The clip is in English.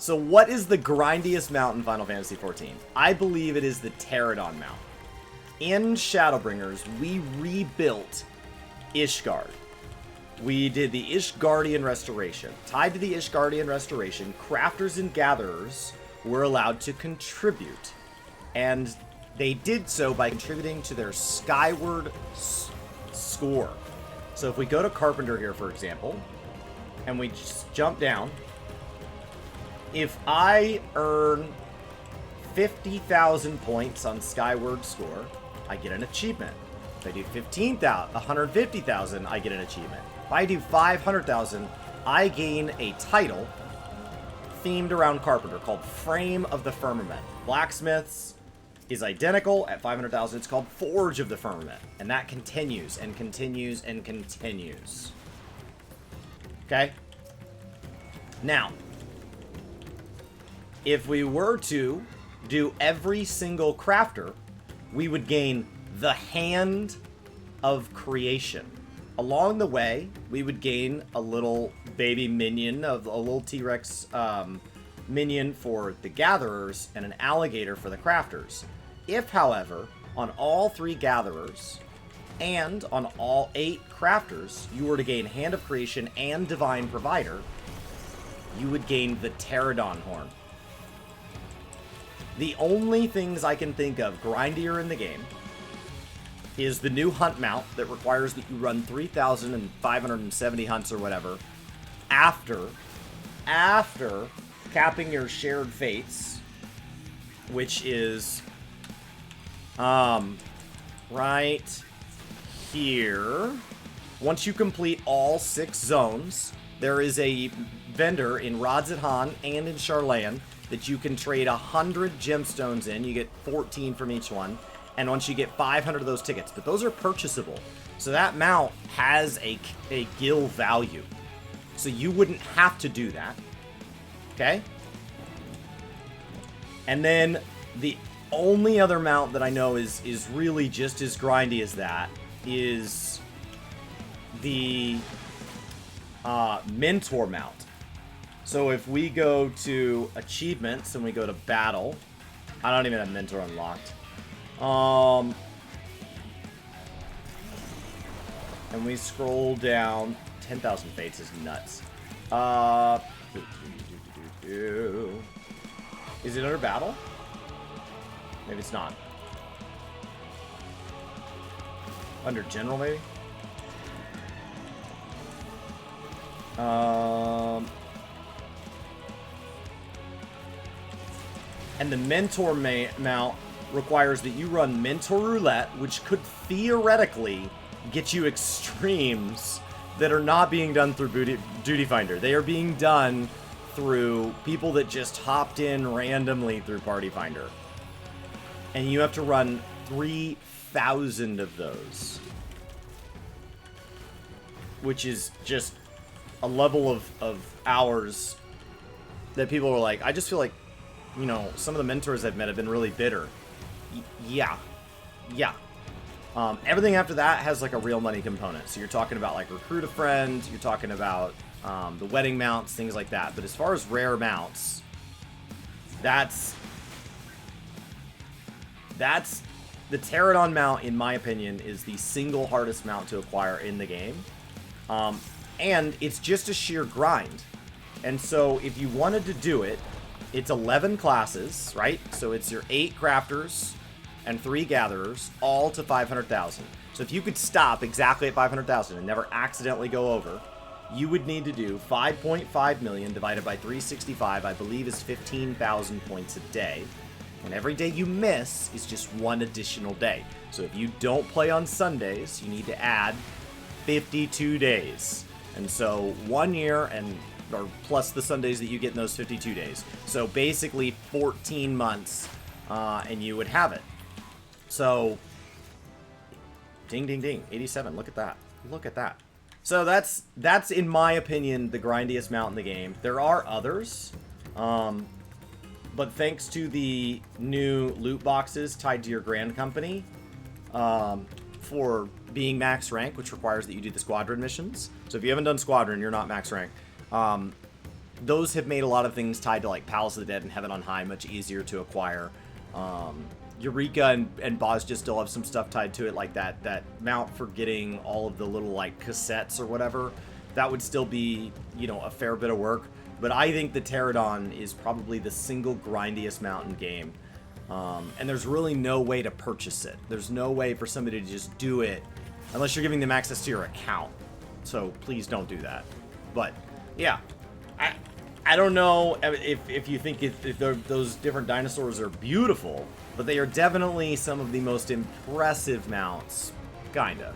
So what is the grindiest mount in Final Fantasy XIV? I believe it is the Pterodon mount. In Shadowbringers, we rebuilt Ishgard. We did the Ishgardian Restoration. Tied to the Ishgardian Restoration, crafters and gatherers were allowed to contribute. And they did so by contributing to their Skyward score. So if we go to Carpenter here, for example, and we just jump down, if I earn 50,000 points on Skyward score, I get an achievement. If I do 150,000, I get an achievement. If I do 500,000, I gain a title themed around Carpenter called Frame of the Firmament. Blacksmiths is identical at 500,000. It's called Forge of the Firmament. And that continues and continues and continues. Okay? Now, if we were to do every single crafter, we would gain the Hand of Creation. Along the way, we would gain a little baby minion, of a little T-Rex minion for the gatherers and an alligator for the crafters. If, however, on all 3 gatherers and on all 8 crafters, you were to gain Hand of Creation and Divine Provider, you would gain the Pterodon Horn. The only things I can think of grindier in the game is the new hunt mount that requires that you run 3,570 hunts or whatever after capping your shared fates, which is right here. Once you complete all 6 zones, there is a vendor in Rodzithan and in Charlan that you can trade 100 gemstones in. You get 14 from each one. And once you get 500 of those tickets. But those are purchasable. So that mount has a gil value. So you wouldn't have to do that. Okay? And then the only other mount that I know is really just as grindy as that is the Mentor mount. So if we go to achievements and we go to battle, I don't even have Mentor unlocked. And we scroll down. 10,000 fates is nuts. Is it under battle? Maybe it's not. Under general, maybe? And the Mentor mount requires that you run Mentor Roulette, which could theoretically get you extremes that are not being done through Duty Finder. They are being done through people that just hopped in randomly through Party Finder. And you have to run 3,000 of those. Which is just a level of hours that people are like, I just feel like, you know, some of the mentors I've met have been really bitter. Yeah. Everything after that has like a real money component. So you're talking about like recruit a friend, you're talking about the wedding mounts, things like that. But as far as rare mounts, that's the Pterodon mount, in my opinion, is the single hardest mount to acquire in the game. And it's just a sheer grind. And so if you wanted to do it, it's 11 classes, right? So it's your 8 crafters and 3 gatherers, all to 500,000. So if you could stop exactly at 500,000 and never accidentally go over, you would need to do 5.5 million divided by 365, I believe is 15,000 points a day. And every day you miss is just one additional day. So if you don't play on Sundays, you need to add 52 days. And so 1 year or plus the Sundays that you get in those 52 days. So basically 14 months, and you would have it. So, ding, ding, ding, 87. Look at that. Look at that. So that's in my opinion the grindiest mount in the game. There are others, but thanks to the new loot boxes tied to your Grand Company, for being max rank, which requires that you do the squadron missions. So if you haven't done squadron, you're not max rank. those have made a lot of things tied to like Palace of the Dead and Heaven on High much easier to acquire. Eureka and Bozja still have some stuff tied to it, like that mount for getting all of the little like cassettes or whatever. That would still be, you know, a fair bit of work. But I think the Pterodon is probably the single grindiest mount in game. And there's really no way to purchase it. There's no way for somebody to just do it unless you're giving them access to your account. So please don't do that. But yeah, I don't know if you think if those different dinosaurs are beautiful, but they are definitely some of the most impressive mounts, kinda.